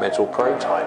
Metal Pro time.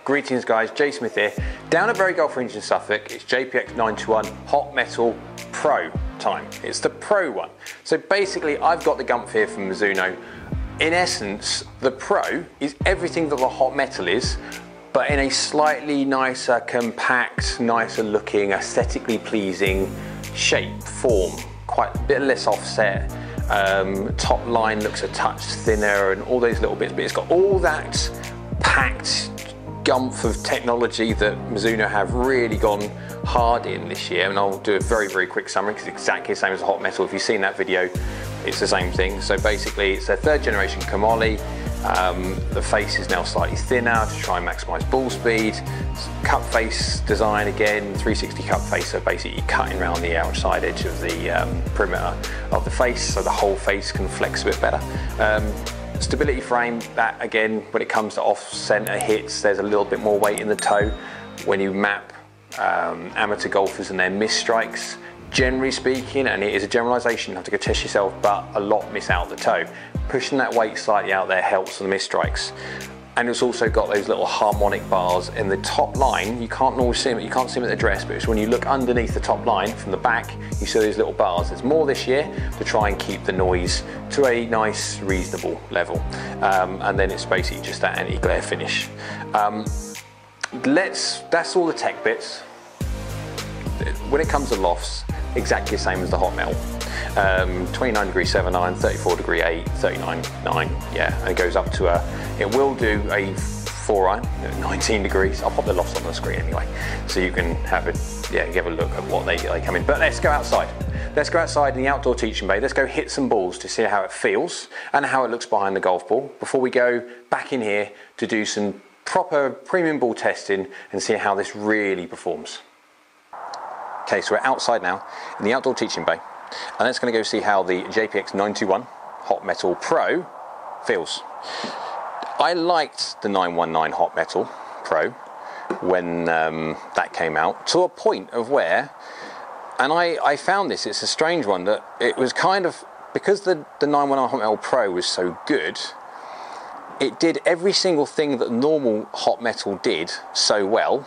Greetings guys, Jay Smith here. Down at Bury Golf Range in Suffolk, it's JPX921 Hot Metal Pro time. It's the Pro one. So basically I've got the Gump here from Mizuno. In essence, the Pro is everything that the Hot Metal is, but in a slightly nicer, compact, nicer looking, aesthetically pleasing shape, form, quite a bit less offset. Top line looks a touch thinner and all those little bits, but it's got all that packed gumph of technology that Mizuno have really gone hard in this year. And I'll do a very, very quick summary because it's exactly the same as the Hot Metal. If you've seen that video, it's the same thing. So basically it's a third generation chromoly. The face is now slightly thinner to try and maximize ball speed. Cup face design again, 360 cup face, so basically cutting around the outside edge of the perimeter of the face so the whole face can flex a bit better. Stability frame, that again, when it comes to off-center hits, there's a little bit more weight in the toe. When you map amateur golfers and their miss strikes, generally speaking, and it is a generalization, you have to go test yourself, but a lot miss out the toe. Pushing that weight slightly out there helps with the miss strikes. And it's also got those little harmonic bars in the top line. You can't always see them, you can't see them at the dress, but it's when you look underneath the top line from the back, you see those little bars. There's more this year to try and keep the noise to a nice, reasonable level. And then it's basically just that anti-glare finish. That's all the tech bits. When it comes to lofts, exactly the same as the Hot Metal. 29 degree 7 iron, 34 degree 8, 39 9, yeah, and it goes up to it will do a 4 iron, 19 degrees. I'll pop the lofts on the screen anyway, so you can have a look at what they come in. But let's go outside. Let's go outside in the outdoor teaching bay. Let's go hit some balls to see how it feels and how it looks behind the golf ball before we go back in here to do some proper premium ball testing and see how this really performs. Okay, so we're outside now in the outdoor teaching bay, and that's going to go see how the JPX921 Hot Metal Pro feels. I liked the 919 Hot Metal Pro when that came out, to a point of where, and I found this, it's a strange one, that it was kind of, because the 919 Hot Metal Pro was so good, it did every single thing that normal Hot Metal did so well.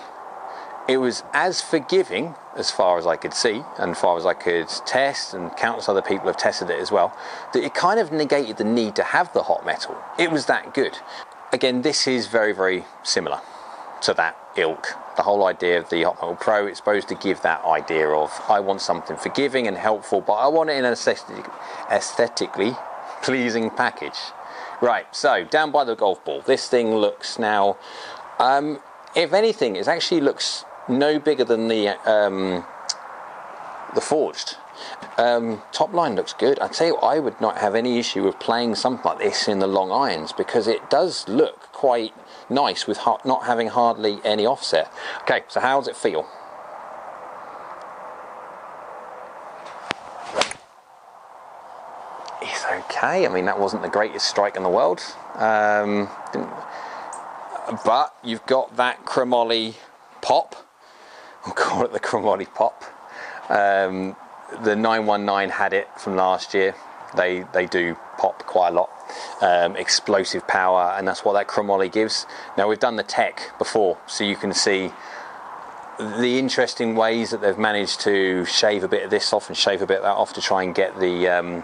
It was as forgiving, as far as I could see, and as far as I could test, and countless other people have tested it as well, that it kind of negated the need to have the Hot Metal. It was that good. Again, this is very, very similar to that ilk. The whole idea of the Hot Metal Pro, it's supposed to give that idea of, I want something forgiving and helpful, but I want it in an aesthetically pleasing package. Right, so down by the golf ball, this thing looks now, if anything, it actually looks no bigger than the forged. Top line looks good. I'd say I would not have any issue with playing something like this in the long irons, because it does look quite nice with not having hardly any offset. Okay, so how does it feel? It's okay. I mean, that wasn't the greatest strike in the world. But you've got that chromoly pop. We'll call it the chromoly pop. The 919 had it from last year. They do pop quite a lot. Explosive power, and that's what that chromoly gives. Now, we've done the tech before, so you can see the interesting ways that they've managed to shave a bit of this off and shave a bit of that off to try and get the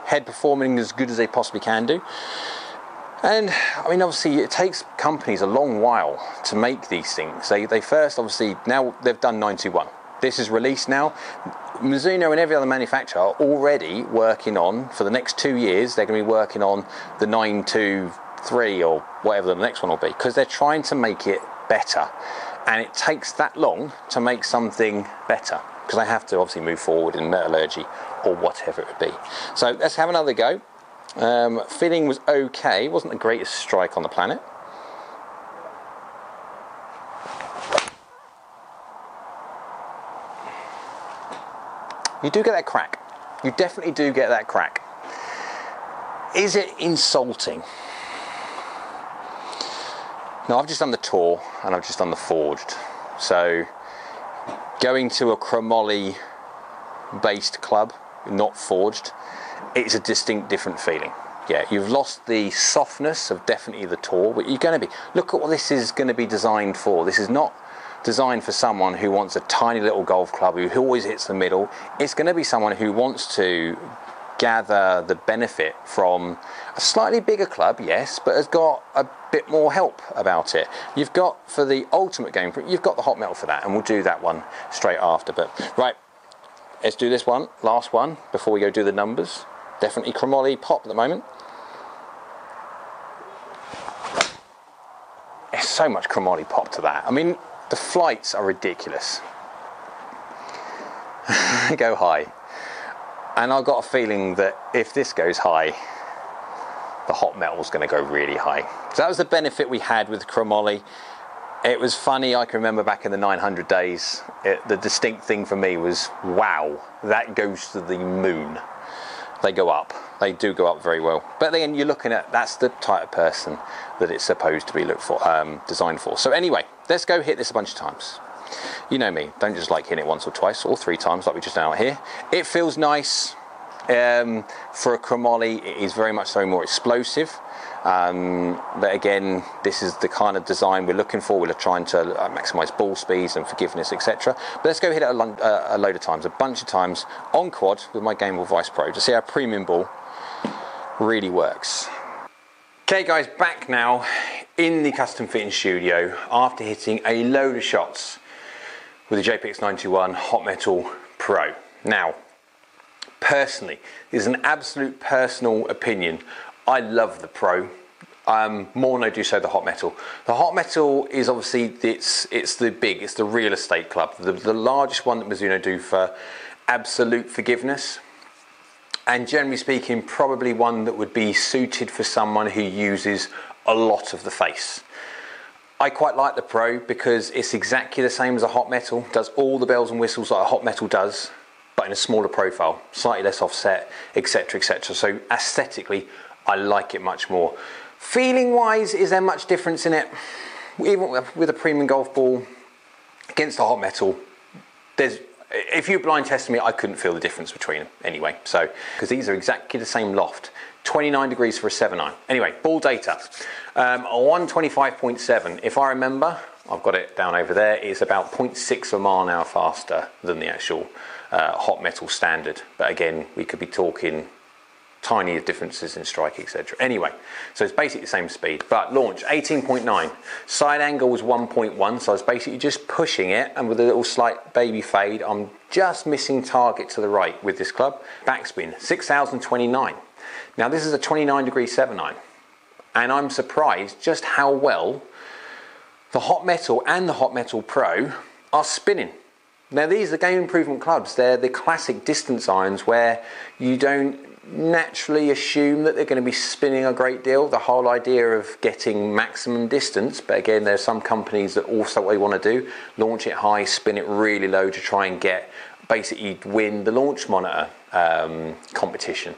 head performing as good as they possibly can do. And I mean, obviously it takes companies a long while to make these things. They first, obviously, now they've done 921. This is released now. Mizuno and every other manufacturer are already working on, for the next 2 years, they're going to be working on the 923 or whatever the next one will be, because they're trying to make it better. And it takes that long to make something better, because they have to obviously move forward in metallurgy or whatever it would be. So let's have another go. Feeling was okay, wasn't the greatest strike on the planet. You do get that crack. You definitely do get that crack. Is it insulting? No, I've just done the Tour and I've just done the Forged. So going to a chromoly based club, not forged, it's a distinct different feeling. Yeah, you've lost the softness of definitely the tour, but you're going to be, look at what this is going to be designed for. This is not designed for someone who wants a tiny little golf club who always hits the middle. It's going to be someone who wants to gather the benefit from a slightly bigger club, yes, but has got a bit more help about it. You've got, for the ultimate game, you've got the hot metal for that, and we'll do that one straight after. But right, let's do this one, last one, before we go do the numbers. Definitely chromoly pop at the moment. There's so much chromoly pop to that. I mean, the flights are ridiculous. They go high. And I've got a feeling that if this goes high, the hot metal's going to go really high. So that was the benefit we had with chromoly. It was funny, I can remember back in the 900 days, the distinct thing for me was, wow, that goes to the moon. They go up. They do go up very well. But then you're looking at, that's the type of person that it's supposed to be designed for. So anyway, let's go hit this a bunch of times. You know me, don't just like hitting it once or twice or 3 times like we just done out here. It feels nice. For a chromoly, it is very much so more explosive. But again, this is the kind of design we're looking for. We're trying to maximise ball speeds and forgiveness, etc. But let's go hit it a load of times, a bunch of times on quad with my Game Ball Vice Pro to see how premium ball really works. Okay guys, back now in the custom fitting studio after hitting a load of shots with the JPX921 Hot Metal Pro. Now, personally, this is an absolute personal opinion. I love the Pro. More than I do so the Hot Metal. The Hot Metal is obviously, it's the real estate club, the largest one that Mizuno do for absolute forgiveness. And generally speaking, probably one that would be suited for someone who uses a lot of the face. I quite like the Pro because it's exactly the same as a Hot Metal, does all the bells and whistles like a Hot Metal does, but in a smaller profile, slightly less offset, etc, etc. So aesthetically, I like it much more. Feeling wise, is there much difference in it? Even with a premium golf ball against the Hot Metal, if you blind tested me, I couldn't feel the difference between them anyway. So, because these are exactly the same loft. 29 degrees for a 7.9. Anyway, ball data. A 125.7. If I remember, I've got it down over there, it's about 0.6 of a mile an hour faster than the actual Hot Metal standard. But again, we could be talking tiny differences in strike, etc. Anyway, so it's basically the same speed. But launch, 18.9. Side angle was 1.1, so I was basically just pushing it, and with a little slight baby fade, I'm just missing target to the right with this club. Backspin, 6,029. Now this is a 29 degree 7.9, and I'm surprised just how well the Hot Metal and the Hot Metal Pro are spinning. Now these are game improvement clubs. They're the classic distance irons where you don't naturally assume that they're going to be spinning a great deal. The whole idea of getting maximum distance, but again, there's some companies that also what they want to do, launch it high, spin it really low to try and basically win the launch monitor competition.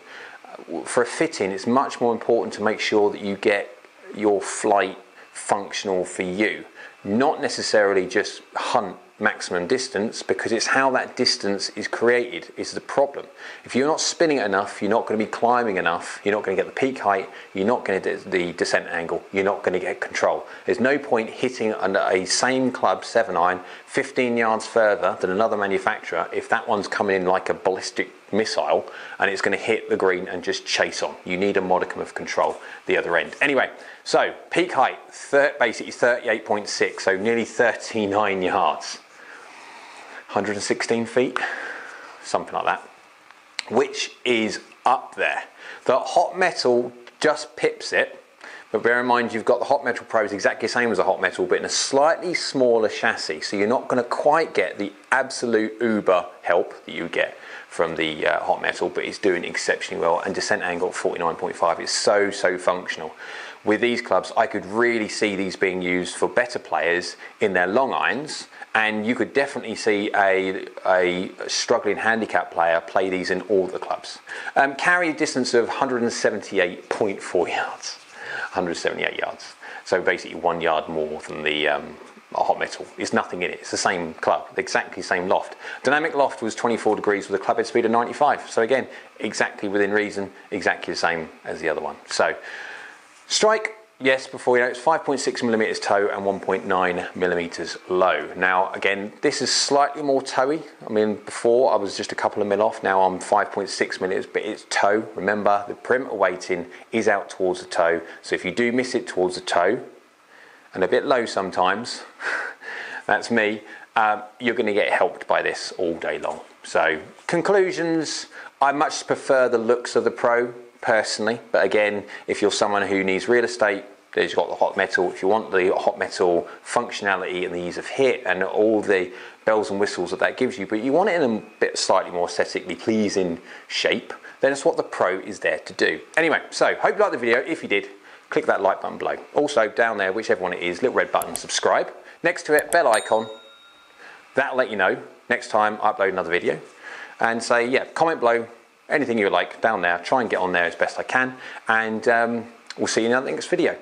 For a fitting, it's much more important to make sure that you get your flight functional for you, not necessarily just hunt maximum distance, because it's how that distance is created is the problem. If you're not spinning it enough, you're not going to be climbing enough, you're not going to get the peak height, you're not going to get the descent angle, you're not going to get control. There's no point hitting under a same club 7-iron 15 yards further than another manufacturer if that one's coming in like a ballistic missile and it's going to hit the green and just chase on. You need a modicum of control the other end. Anyway, so peak height basically 38.6, so nearly 39 yards. 116 feet, something like that, which is up there. The Hot Metal just pips it, but bear in mind you've got the Hot Metal Pro is exactly the same as a Hot Metal, but in a slightly smaller chassis, so you're not going to quite get the absolute uber help that you get from the Hot Metal, but it's doing exceptionally well, and descent angle at 49.5 is so functional. With these clubs, I could really see these being used for better players in their long irons, and you could definitely see a struggling handicap player play these in all the clubs. Carry a distance of 178.4 yards, 178 yards. So basically 1 yard more than the a hot metal. There's nothing in it. It's the same club, exactly same loft. Dynamic loft was 24 degrees with a club head speed of 95. So again, exactly within reason, exactly the same as the other one. So strike, yes, before you know, it's 5.6 millimeters toe and 1.9 millimeters low. Now, again, this is slightly more toey. I mean, before I was just a couple of mil off. Now I'm 5.6 millimeters, but it's toe. Remember, the perimeter weighting is out towards the toe. So if you do miss it towards the toe, and a bit low sometimes, that's me, you're going to get helped by this all day long. So conclusions, I much prefer the looks of the Pro personally, but again, if you're someone who needs real estate, there's got the hot metal. If you want the hot metal functionality and the ease of hit and all the bells and whistles that gives you, but you want it in a bit slightly more aesthetically pleasing shape, then it's what the Pro is there to do. Anyway, so hope you liked the video. If you did, click that like button below. Also down there, whichever one it is, little red button, subscribe. Next to it, bell icon. That'll let you know next time I upload another video. And say, yeah, comment below, anything you like down there. Try and get on there as best I can. And we'll see you in the next video.